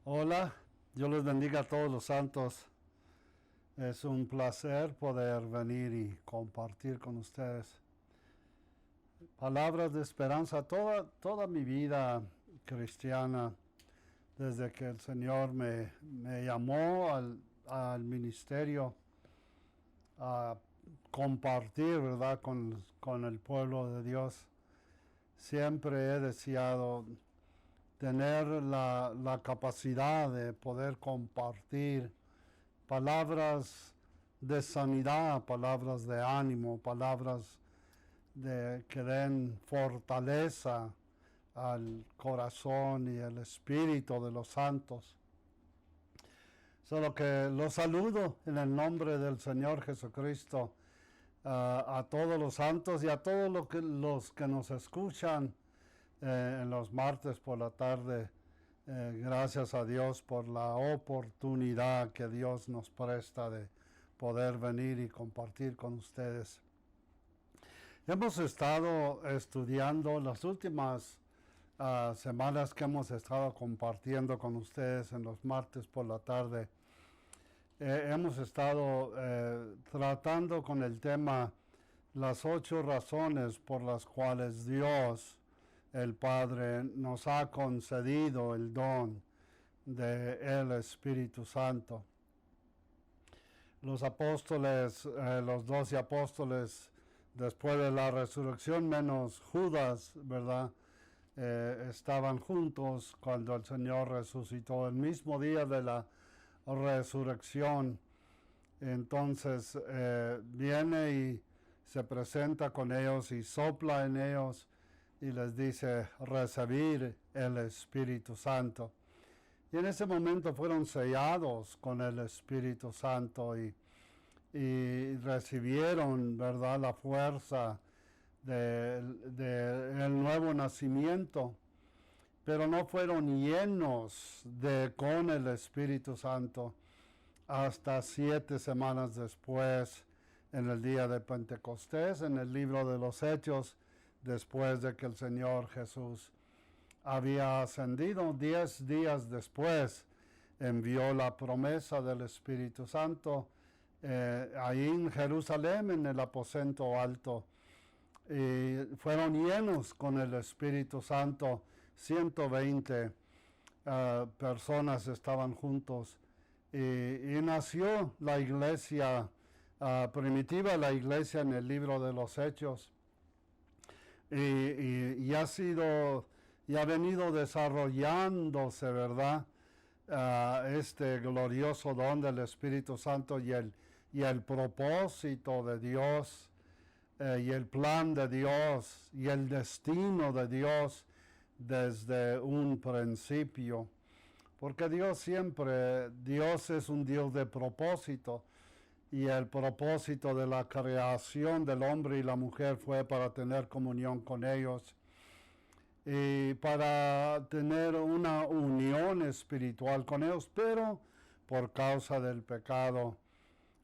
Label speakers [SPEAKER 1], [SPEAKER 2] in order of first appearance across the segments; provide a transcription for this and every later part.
[SPEAKER 1] Hola, Dios les bendiga a todos los santos. Es un placer poder venir y compartir con ustedes palabras de esperanza. Toda mi vida cristiana, desde que el Señor me llamó al ministerio a compartir, ¿verdad?, con el pueblo de Dios, siempre he deseado tener la capacidad de poder compartir palabras de sanidad, palabras de ánimo, palabras que den fortaleza al corazón y el espíritu de los santos. Solo que los saludo en el nombre del Señor Jesucristo a todos los santos y a todos los que nos escuchan en los martes por la tarde. Gracias a Dios por la oportunidad que Dios nos presta de poder venir y compartir con ustedes. Hemos estado estudiando las últimas semanas que hemos estado compartiendo con ustedes en los martes por la tarde. Hemos estado tratando con el tema las 8 razones por las cuales Dios, el Padre, nos ha concedido el don del Espíritu Santo. Los apóstoles, los 12 apóstoles, después de la resurrección, menos Judas, ¿verdad?, estaban juntos cuando el Señor resucitó, el mismo día de la resurrección. Entonces viene y se presenta con ellos y sopla en ellos y les dice recibir el Espíritu Santo. Y en ese momento fueron sellados con el Espíritu Santo y recibieron, ¿verdad?, la fuerza del nuevo nacimiento, pero no fueron llenos con el Espíritu Santo hasta 7 semanas después, en el día de Pentecostés, en el libro de los Hechos, después de que el Señor Jesús había ascendido. 10 días después envió la promesa del Espíritu Santo ahí en Jerusalén, en el aposento alto. Y fueron llenos con el Espíritu Santo. 120 personas estaban juntos y nació la iglesia primitiva, la iglesia en el libro de los Hechos, y ha venido desarrollándose, ¿verdad?, este glorioso don del Espíritu Santo y el propósito de Dios, y el plan de Dios y el destino de Dios desde un principio. Porque Dios es un Dios de propósito, y el propósito de la creación del hombre y la mujer fue para tener comunión con ellos y para tener una unión espiritual con ellos, pero por causa del pecado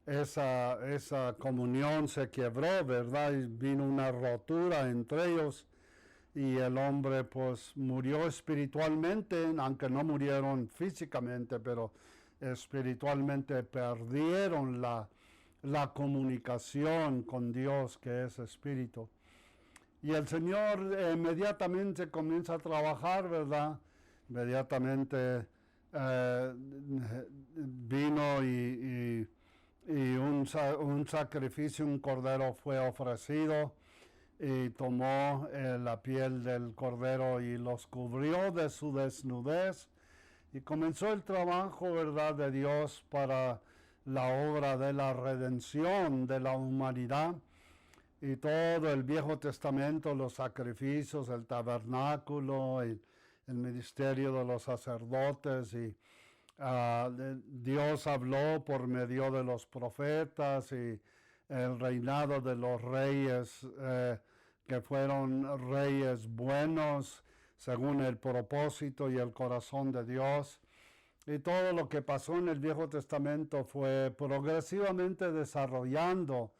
[SPEAKER 1] esa comunión se quebró, ¿verdad? Y vino una rotura entre ellos y el hombre pues murió espiritualmente, aunque no murieron físicamente, pero espiritualmente perdieron la comunicación con Dios, que es espíritu. Y el Señor inmediatamente comienza a trabajar, ¿verdad? Inmediatamente vino y un sacrificio, un cordero fue ofrecido, y tomó la piel del cordero y los cubrió de su desnudez, y comenzó el trabajo, ¿verdad?, de Dios para la obra de la redención de la humanidad. Y todo el Viejo Testamento, los sacrificios, el tabernáculo, el ministerio de los sacerdotes, y Dios habló por medio de los profetas, y el reinado de los reyes, que fueron reyes buenos según el propósito y el corazón de Dios. Y todo lo que pasó en el Viejo Testamento fue progresivamente desarrollando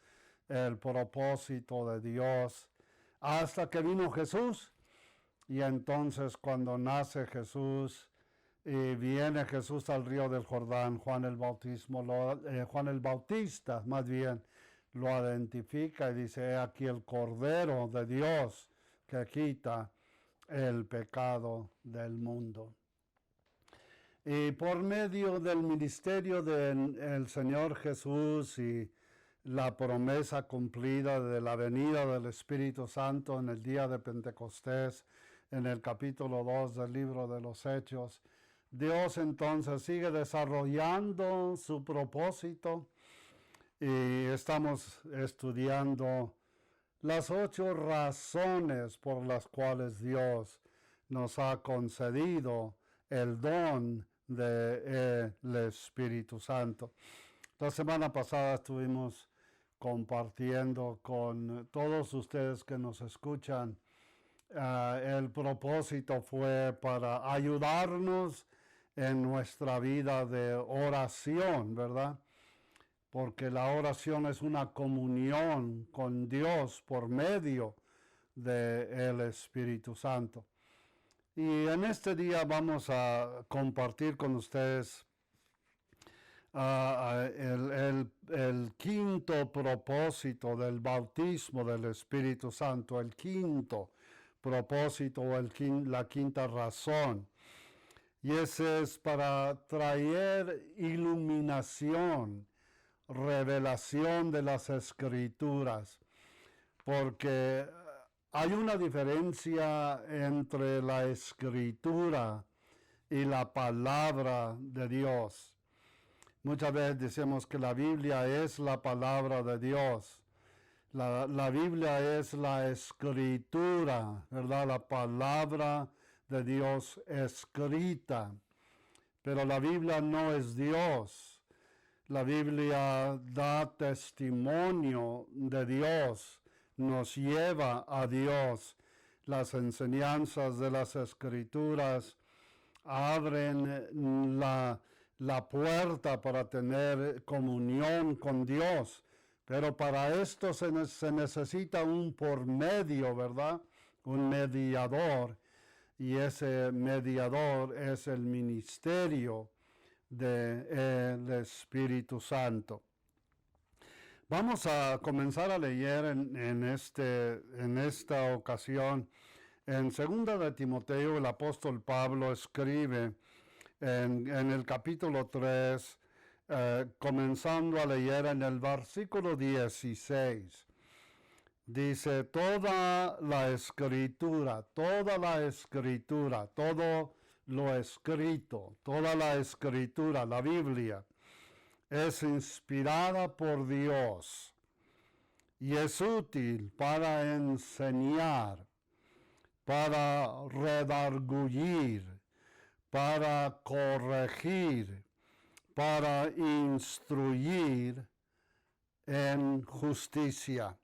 [SPEAKER 1] el propósito de Dios hasta que vino Jesús. Y entonces cuando nace Jesús, y viene Jesús al río del Jordán. Juan el Bautista más bien lo identifica y dice: he aquí el Cordero de Dios que quita el pecado del mundo. Y por medio del ministerio del Señor Jesús y la promesa cumplida de la venida del Espíritu Santo en el día de Pentecostés, en el capítulo 2 del libro de los Hechos, Dios entonces sigue desarrollando su propósito y estamos estudiando las 8 razones por las cuales Dios nos ha concedido el don del Espíritu Santo. La semana pasada estuvimos compartiendo con todos ustedes que nos escuchan. El propósito fue para ayudarnos en nuestra vida de oración, ¿verdad? Porque la oración es una comunión con Dios por medio del Espíritu Santo. Y en este día vamos a compartir con ustedes el quinto propósito del bautismo del Espíritu Santo, el quinto propósito o la quinta razón. Y ese es para traer iluminación, revelación de las Escrituras, porque hay una diferencia entre la Escritura y la palabra de Dios. Muchas veces decimos que la Biblia es la palabra de Dios. La Biblia es la Escritura, ¿verdad? La palabra de Dios escrita. Pero la Biblia no es Dios. La Biblia da testimonio de Dios, nos lleva a Dios. Las enseñanzas de las Escrituras abren la puerta para tener comunión con Dios. Pero para esto se necesita un por medio, ¿verdad? Un mediador. Y ese mediador es el ministerio del Espíritu Santo. Vamos a comenzar a leer en esta ocasión. En 2 de Timoteo, el apóstol Pablo escribe en el capítulo 3, comenzando a leer en el versículo 16. Dice: toda la escritura, todo lo escrito, toda la escritura, la Biblia, es inspirada por Dios y es útil para enseñar, para redarguir, para corregir, para instruir en justicia,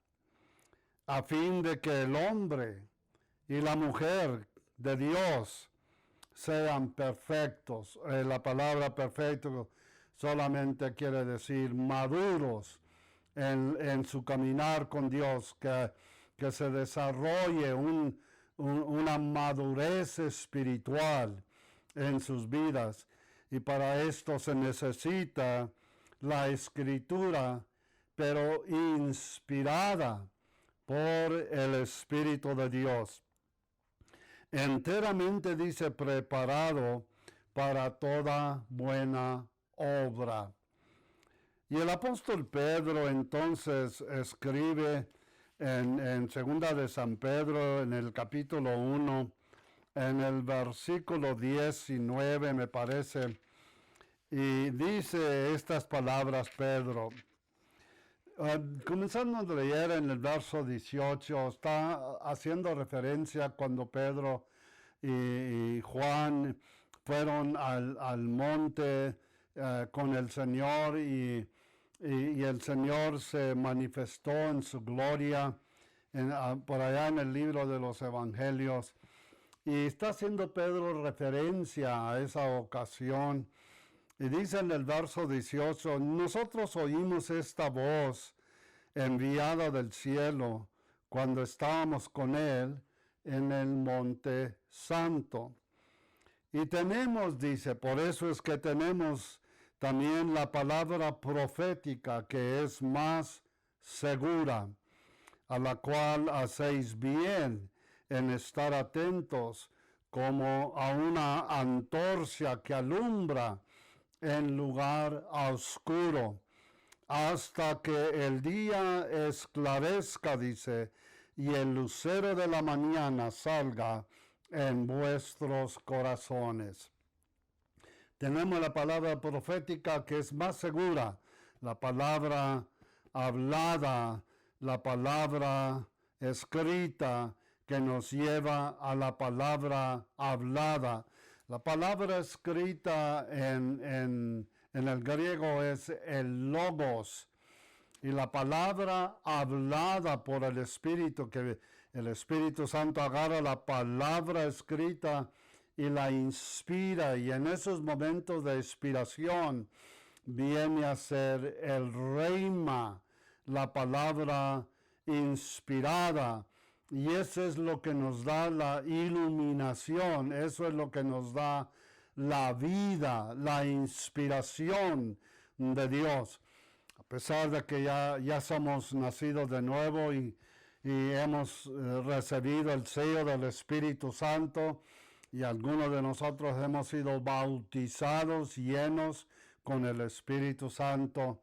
[SPEAKER 1] a fin de que el hombre y la mujer de Dios sean perfectos. La palabra perfecto solamente quiere decir maduros en su caminar con Dios, que se desarrolle una madurez espiritual en sus vidas. Y para esto se necesita la Escritura, pero inspirada por el Espíritu de Dios. Enteramente, dice, preparado para toda buena obra. Y el apóstol Pedro entonces escribe en segunda de San Pedro, en el capítulo 1, en el versículo 19, me parece, y dice estas palabras Pedro. Comenzando a leer en el verso 18, está haciendo referencia cuando Pedro y Juan fueron al monte con el Señor y el Señor se manifestó en su gloria por allá en el libro de los Evangelios. Y está haciendo Pedro referencia a esa ocasión. Y dice en el verso 18, nosotros oímos esta voz enviada del cielo cuando estábamos con él en el monte santo. Y tenemos, dice, por eso es que tenemos también la palabra profética, que es más segura, a la cual hacéis bien en estar atentos como a una antorcha que alumbra en lugar oscuro, hasta que el día esclarezca, dice, y el lucero de la mañana salga en vuestros corazones. Tenemos la palabra profética que es más segura, la palabra hablada, la palabra escrita que nos lleva a la palabra hablada. La palabra escrita en el griego es el logos, y la palabra hablada por el Espíritu, que el Espíritu Santo agarra la palabra escrita y la inspira, y en esos momentos de inspiración viene a ser el reima, la palabra inspirada, y eso es lo que nos da la iluminación, eso es lo que nos da la vida, la inspiración de Dios. A pesar de que ya somos nacidos de nuevo y hemos recibido el sello del Espíritu Santo, y algunos de nosotros hemos sido bautizados, llenos con el Espíritu Santo,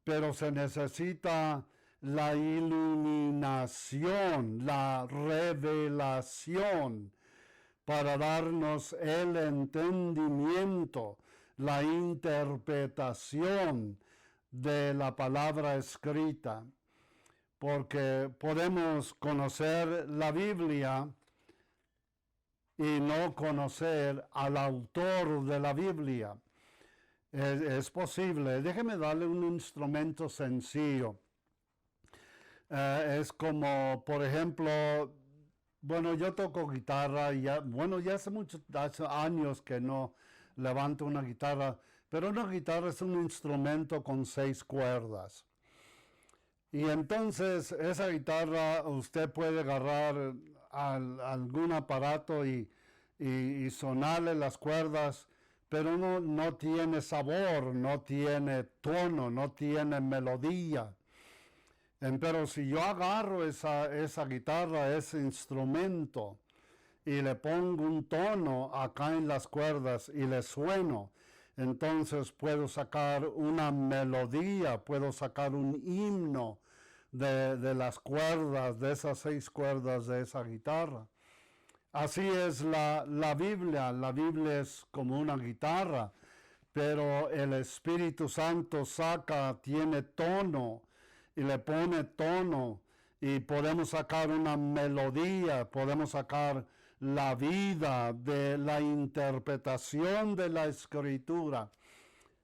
[SPEAKER 1] pero se necesita la iluminación, la revelación, para darnos el entendimiento, la interpretación de la palabra escrita, porque podemos conocer la Biblia y no conocer al autor de la Biblia. Es posible. Déjeme darle un instrumento sencillo. Es como, por ejemplo, bueno, yo toco guitarra, ya hace muchos años que no levanto una guitarra, pero una guitarra es un instrumento con 6 cuerdas. Y entonces esa guitarra usted puede agarrar algún aparato y sonarle las cuerdas, pero no tiene sabor, no tiene tono, no tiene melodía. Pero si yo agarro esa guitarra, ese instrumento, y le pongo un tono acá en las cuerdas y le sueno, entonces puedo sacar una melodía, puedo sacar un himno de las cuerdas, de esas 6 cuerdas de esa guitarra. Así es la Biblia es como una guitarra, pero el Espíritu Santo tiene tono y le pone tono, y podemos sacar una melodía, podemos sacar la vida de la interpretación de la Escritura.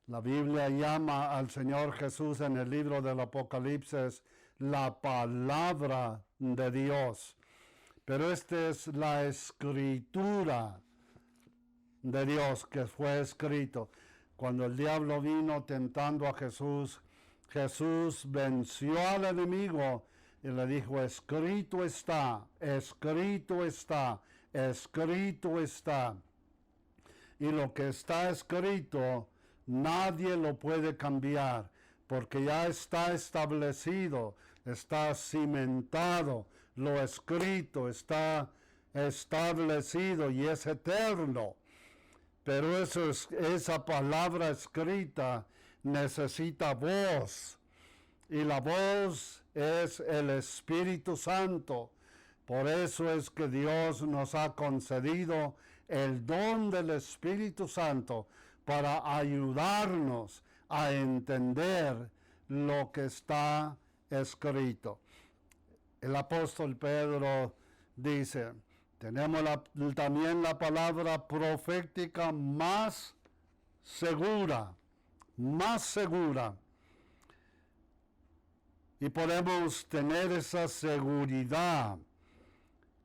[SPEAKER 1] La Biblia llama al Señor Jesús en el libro del Apocalipsis la palabra de Dios. Pero esta es la escritura de Dios que fue escrito. Cuando el diablo vino tentando a Jesús, Jesús venció al enemigo y le dijo, escrito está, escrito está, escrito está. Y lo que está escrito, nadie lo puede cambiar, porque ya está establecido, está cimentado, lo escrito está establecido y es eterno. Pero esa palabra escrita necesita voz, y la voz es el Espíritu Santo. Por eso es que Dios nos ha concedido el don del Espíritu Santo para ayudarnos a entender lo que está escrito. El apóstol Pedro dice, tenemos también la palabra profética más segura, y podemos tener esa seguridad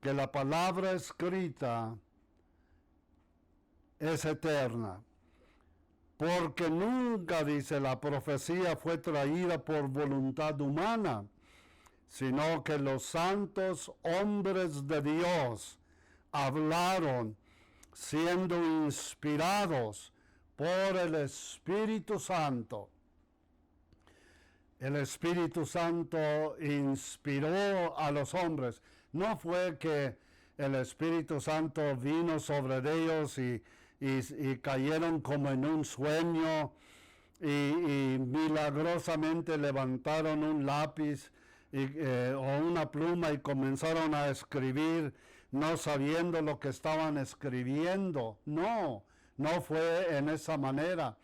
[SPEAKER 1] que la palabra escrita es eterna, porque nunca, dice, la profecía fue traída por voluntad humana, sino que los santos hombres de Dios hablaron siendo inspirados por el Espíritu Santo. El Espíritu Santo inspiró a los hombres. No fue que el Espíritu Santo vino sobre ellos y cayeron como en un sueño y milagrosamente levantaron un lápiz o una pluma y comenzaron a escribir no sabiendo lo que estaban escribiendo. No fue en esa manera.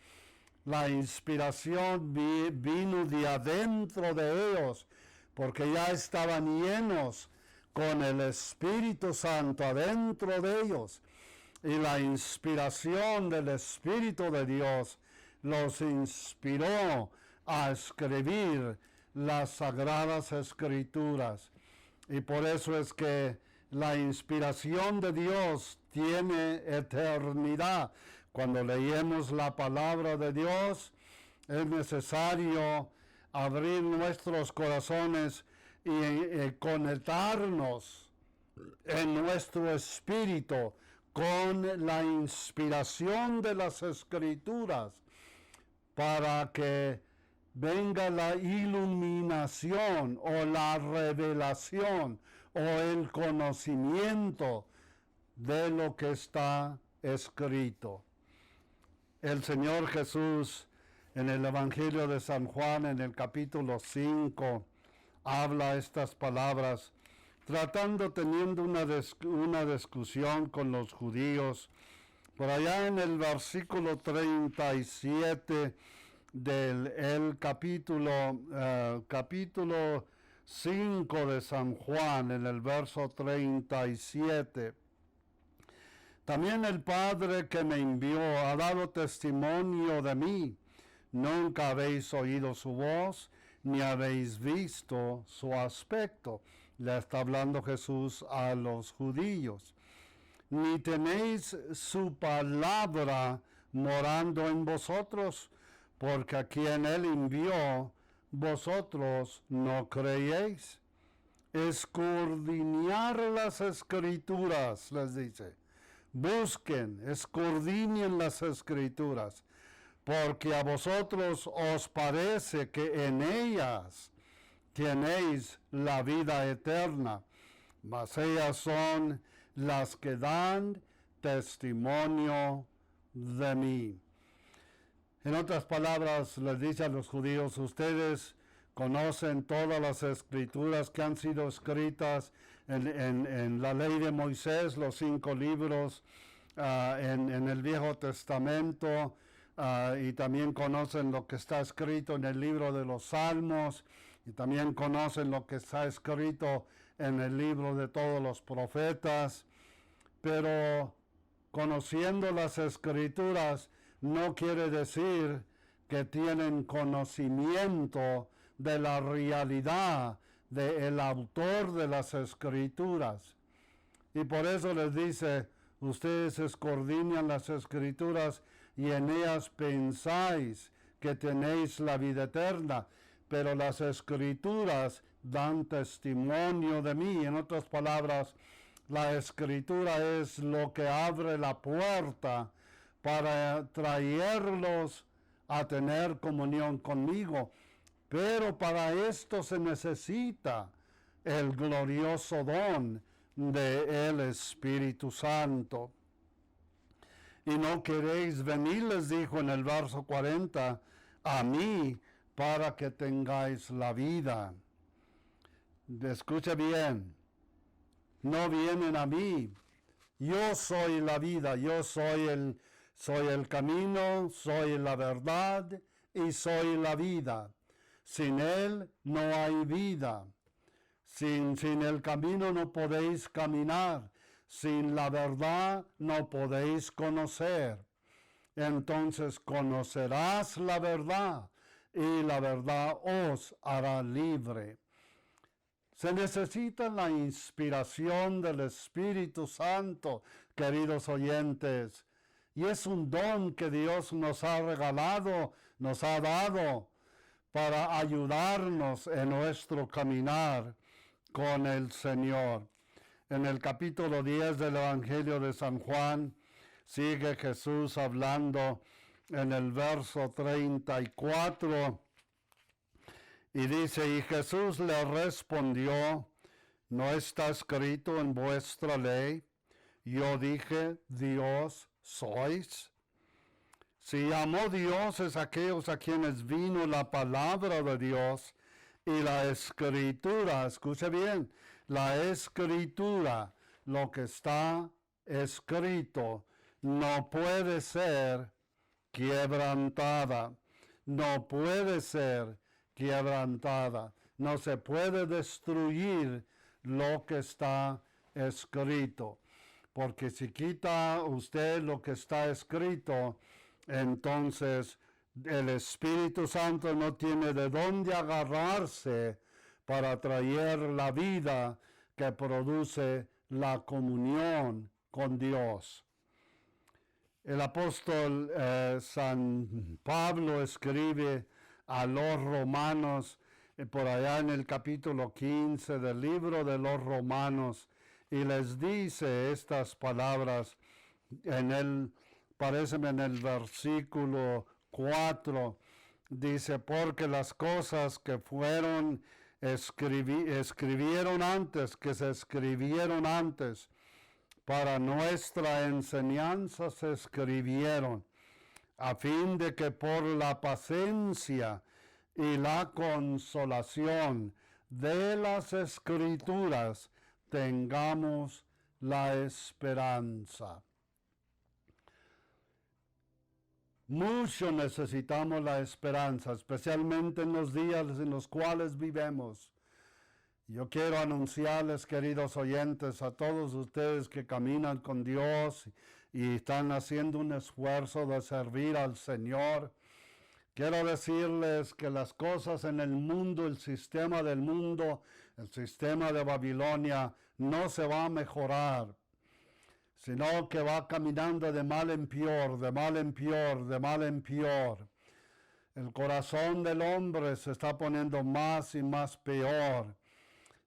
[SPEAKER 1] La inspiración vino de adentro de ellos, porque ya estaban llenos con el Espíritu Santo adentro de ellos. Y la inspiración del Espíritu de Dios los inspiró a escribir las Sagradas Escrituras. Y por eso es que la inspiración de Dios tiene eternidad. Cuando leemos la palabra de Dios, es necesario abrir nuestros corazones y conectarnos en nuestro espíritu con la inspiración de las Escrituras para que venga la iluminación o la revelación o el conocimiento de lo que está escrito. El Señor Jesús en el Evangelio de San Juan, en el capítulo 5, habla estas palabras, teniendo una discusión con los judíos. Por allá en el versículo 37 del capítulo 5 de San Juan, en el verso 37. También el Padre que me envió ha dado testimonio de mí. Nunca habéis oído su voz, ni habéis visto su aspecto. Le está hablando Jesús a los judíos. Ni tenéis su palabra morando en vosotros, porque a quien él envió, vosotros no creéis. Escudriñar las Escrituras, les dice. Busquen, escudriñen las Escrituras, porque a vosotros os parece que en ellas tenéis la vida eterna, mas ellas son las que dan testimonio de mí. En otras palabras, les dice a los judíos, ustedes conocen todas las Escrituras que han sido escritas en la ley de Moisés, los 5 libros, en el Viejo Testamento, y también conocen lo que está escrito en el libro de los Salmos, y también conocen lo que está escrito en el libro de todos los profetas, pero conociendo las Escrituras no quiere decir que tienen conocimiento de la realidad del autor de las Escrituras. Y por eso les dice, ustedes escudriñan las Escrituras y en ellas pensáis que tenéis la vida eterna, pero las Escrituras dan testimonio de mí. En otras palabras, la Escritura es lo que abre la puerta para traerlos a tener comunión conmigo. Pero para esto se necesita el glorioso don del Espíritu Santo. Y no queréis venir, les dijo en el verso 40, a mí para que tengáis la vida. Escucha bien, no vienen a mí. Yo soy la vida, yo soy el camino, soy la verdad y soy la vida. Sin él no hay vida. Sin el camino no podéis caminar. Sin la verdad no podéis conocer. Entonces conocerás la verdad y la verdad os hará libre. Se necesita la inspiración del Espíritu Santo, queridos oyentes, y es un don que Dios nos ha regalado, nos ha dado para ayudarnos en nuestro caminar con el Señor. En el capítulo 10 del Evangelio de San Juan, Sigue Jesús hablando en el verso 34 y dice, y Jesús le respondió, ¿no está escrito en vuestra ley? Yo dije, Dios sois. Si llamó dioses aquellos a quienes vino la palabra de Dios y la escritura, escuche bien, la escritura, lo que está escrito, no puede ser quebrantada, no puede ser quebrantada, no se puede destruir lo que está escrito, porque si quita usted lo que está escrito, entonces el Espíritu Santo no tiene de dónde agarrarse para traer la vida que produce la comunión con Dios. El apóstol San Pablo escribe a los romanos por allá en el capítulo 15 del libro de los Romanos y les dice estas palabras parecen en el versículo 4, dice, porque las cosas que fueron escribieron antes, que se escribieron antes, para nuestra enseñanza se escribieron, a fin de que por la paciencia y la consolación de las Escrituras tengamos la esperanza. Mucho necesitamos la esperanza, especialmente en los días en los cuales vivimos. Yo quiero anunciarles, queridos oyentes, a todos ustedes que caminan con Dios y están haciendo un esfuerzo de servir al Señor. Quiero decirles que las cosas en el mundo, el sistema del mundo, el sistema de Babilonia, no se va a mejorar, sino que va caminando de mal en peor, de mal en peor, de mal en peor. El corazón del hombre se está poniendo más y más peor.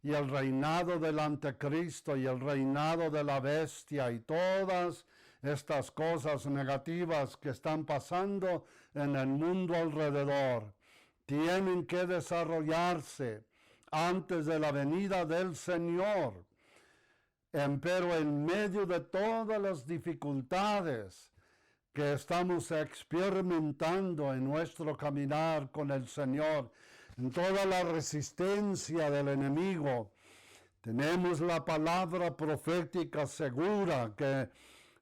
[SPEAKER 1] Y el reinado del anticristo y el reinado de la bestia y todas estas cosas negativas que están pasando en el mundo alrededor tienen que desarrollarse antes de la venida del Señor. Pero en medio de todas las dificultades que estamos experimentando en nuestro caminar con el Señor, en toda la resistencia del enemigo, tenemos la palabra profética segura que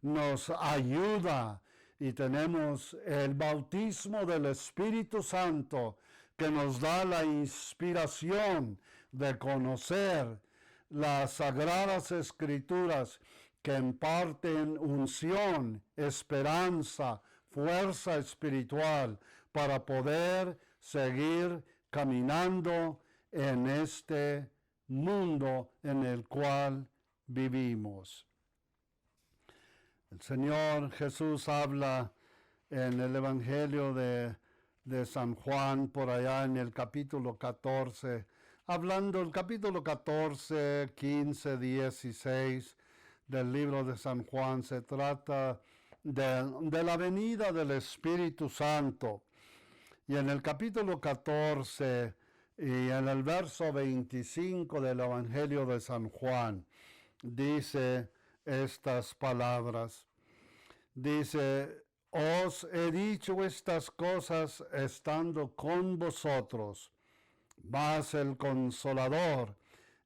[SPEAKER 1] nos ayuda y tenemos el bautismo del Espíritu Santo que nos da la inspiración de conocer las sagradas escrituras que imparten unción, esperanza, fuerza espiritual para poder seguir caminando en este mundo en el cual vivimos. El Señor Jesús habla en el Evangelio de San Juan, por allá en el capítulo 14, hablando el capítulo 14, 15, 16 del libro de San Juan, se trata de la venida del Espíritu Santo. Y en el capítulo 14 y en el verso 25 del Evangelio de San Juan, dice estas palabras. Dice, os he dicho estas cosas estando con vosotros, mas el Consolador,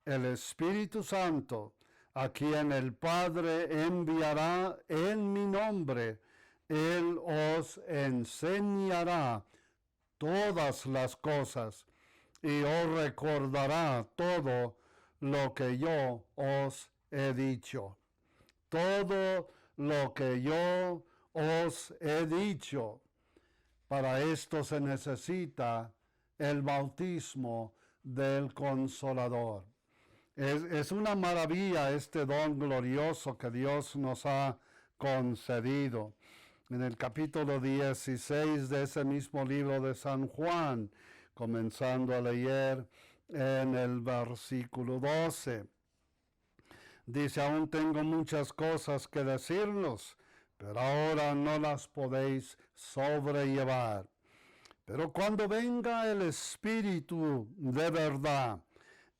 [SPEAKER 1] el Espíritu Santo, a quien el Padre enviará en mi nombre, Él os enseñará todas las cosas y os recordará todo lo que yo os he dicho. Todo lo que yo os he dicho. Para esto se necesita el bautismo del Consolador. Es una maravilla este don glorioso que Dios nos ha concedido. En el capítulo 16 de ese mismo libro de San Juan, comenzando a leer en el versículo 12. Dice, aún tengo muchas cosas que decirnos, pero ahora no las podéis sobrellevar. Pero cuando venga el Espíritu de verdad,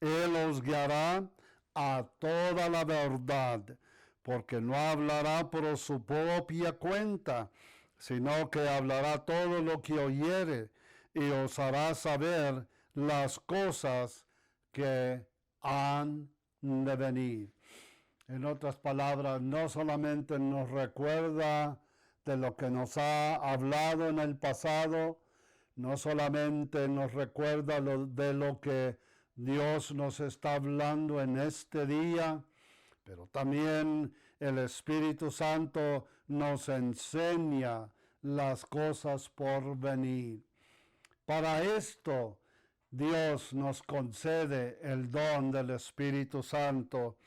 [SPEAKER 1] Él os guiará a toda la verdad, porque no hablará por su propia cuenta, sino que hablará todo lo que oyere y os hará saber las cosas que han de venir. En otras palabras, no solamente nos recuerda de lo que nos ha hablado en el pasado, no solamente nos recuerda de lo que Dios nos está hablando en este día, pero también el Espíritu Santo nos enseña las cosas por venir. Para esto, Dios nos concede el don del Espíritu Santo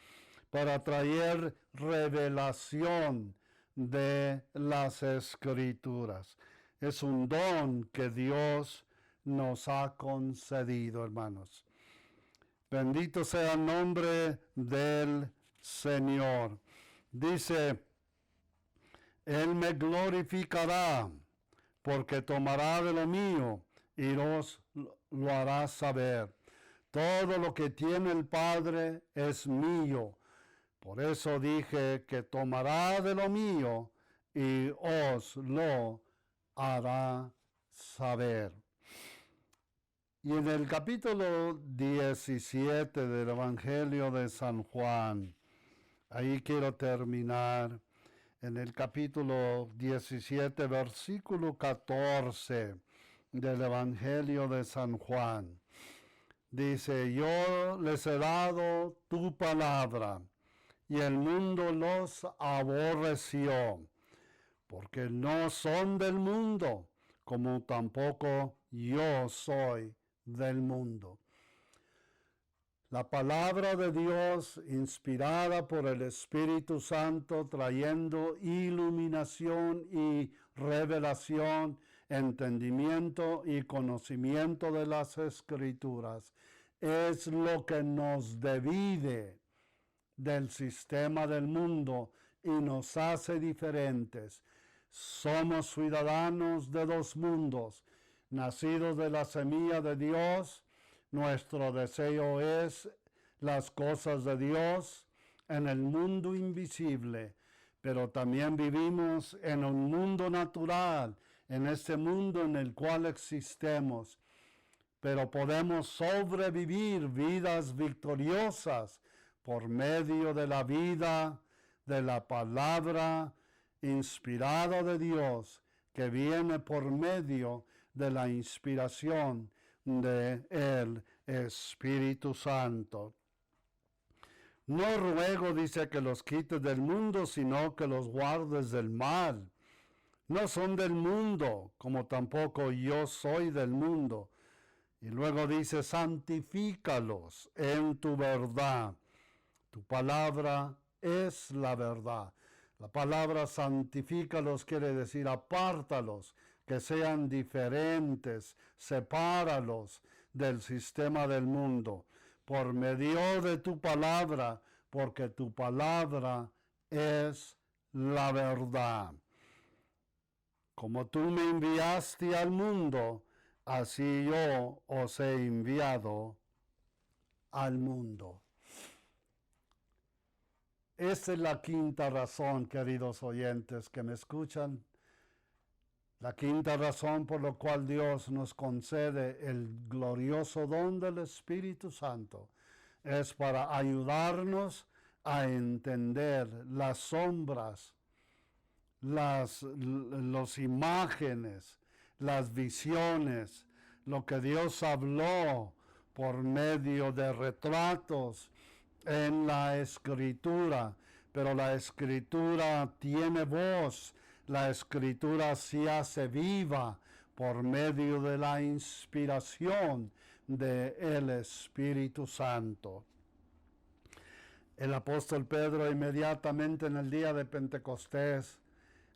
[SPEAKER 1] para traer revelación de las Escrituras. Es un don que Dios nos ha concedido, hermanos. Bendito sea el nombre del Señor. Dice, Él me glorificará, porque tomará de lo mío y os lo hará saber. Todo lo que tiene el Padre es mío. Por eso dije que tomará de lo mío y os lo hará saber. Y en el capítulo 17 del Evangelio de San Juan, ahí quiero terminar, en el capítulo 17, versículo 14 del Evangelio de San Juan, dice, yo les he dado tu palabra, y el mundo los aborreció, porque no son del mundo, como tampoco yo soy del mundo. La palabra de Dios, inspirada por el Espíritu Santo, trayendo iluminación y revelación, entendimiento y conocimiento de las Escrituras, es lo que nos divide del sistema del mundo y nos hace diferentes. Somos ciudadanos de dos mundos, nacidos de la semilla de Dios. Nuestro deseo es las cosas de Dios en el mundo invisible, pero también vivimos en un mundo natural, en este mundo en el cual existemos, pero podemos sobrevivir vidas victoriosas por medio de la vida, de la palabra inspirada de Dios, que viene por medio de la inspiración del Espíritu Santo. No ruego, dice, que los quites del mundo, sino que los guardes del mal. No son del mundo, como tampoco yo soy del mundo. Y luego dice, santifícalos en tu verdad. Tu palabra es la verdad. La palabra santifícalos quiere decir apártalos, que sean diferentes, sepáralos del sistema del mundo, por medio de tu palabra, porque tu palabra es la verdad. Como tú me enviaste al mundo, así yo os he enviado al mundo. Esa es la quinta razón, queridos oyentes que me escuchan. La quinta razón por la cual Dios nos concede el glorioso don del Espíritu Santo es para ayudarnos a entender las sombras, las imágenes, las visiones, lo que Dios habló por medio de retratos en la Escritura. Pero la Escritura tiene voz. La Escritura se hace viva por medio de la inspiración del Espíritu Santo. El apóstol Pedro inmediatamente en el día de Pentecostés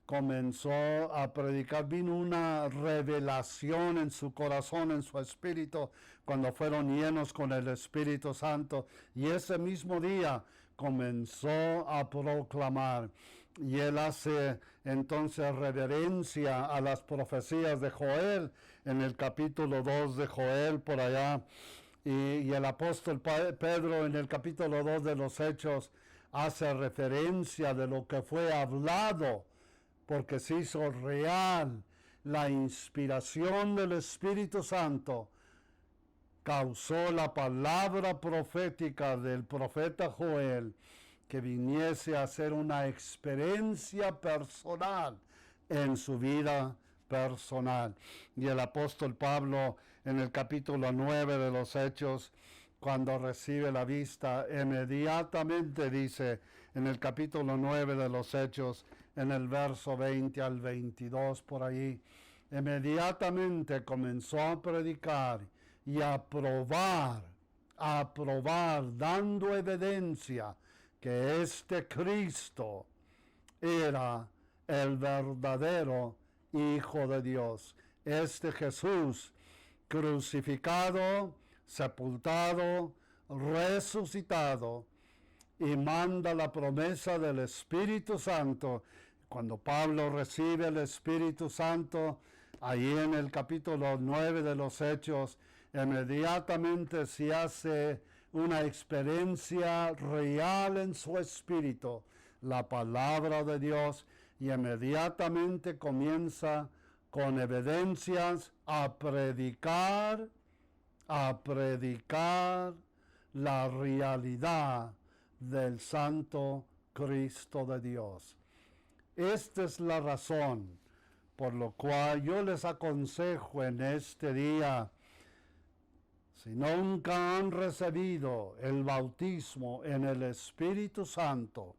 [SPEAKER 1] comenzó a predicar. Vino una revelación en su corazón, en su espíritu, cuando fueron llenos con el Espíritu Santo. Y ese mismo día comenzó a proclamar. y él hace entonces reverencia a las profecías de Joel en el capítulo 2 de Joel por allá, y el apóstol Pedro en el capítulo 2 de los Hechos hace referencia de lo que fue hablado, porque se hizo real. La inspiración del Espíritu Santo causó la palabra profética del profeta Joel que viniese a ser una experiencia personal en su vida personal. Y el apóstol Pablo en el capítulo 9 de los Hechos, cuando recibe la vista, inmediatamente dice en el capítulo 9 de los Hechos, en el verso 20 al 22 por ahí, inmediatamente comenzó a predicar y a probar, dando evidencia que este Cristo era el verdadero Hijo de Dios. Este Jesús crucificado, sepultado, resucitado, y manda la promesa del Espíritu Santo. Cuando Pablo recibe el Espíritu Santo, ahí en el capítulo 9 de los Hechos, inmediatamente se hace una experiencia real en su espíritu, la palabra de Dios, y inmediatamente comienza con evidencias a predicar la realidad del Santo Cristo de Dios. Esta es la razón por la cual yo les aconsejo en este día, si nunca han recibido el bautismo en el Espíritu Santo,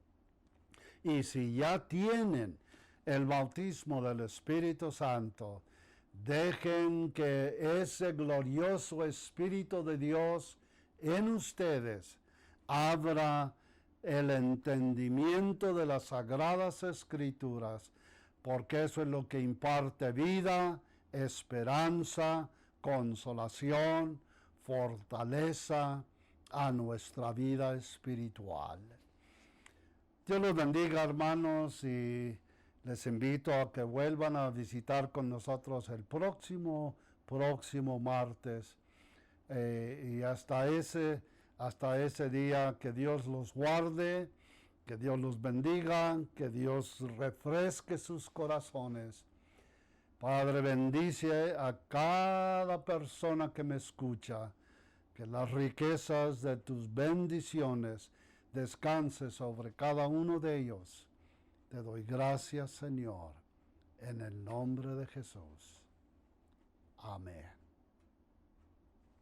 [SPEAKER 1] y si ya tienen el bautismo del Espíritu Santo, dejen que ese glorioso Espíritu de Dios en ustedes abra el entendimiento de las Sagradas Escrituras, porque eso es lo que imparte vida, esperanza, consolación, fortaleza a nuestra vida espiritual. Dios los bendiga, hermanos, y les invito a que vuelvan a visitar con nosotros el próximo martes. Y hasta ese día, que Dios los guarde, que Dios los bendiga, que Dios refresque sus corazones. Padre, bendice a cada persona que me escucha, que las riquezas de tus bendiciones descanse sobre cada uno de ellos. Te doy gracias, Señor, en el nombre de Jesús. Amén.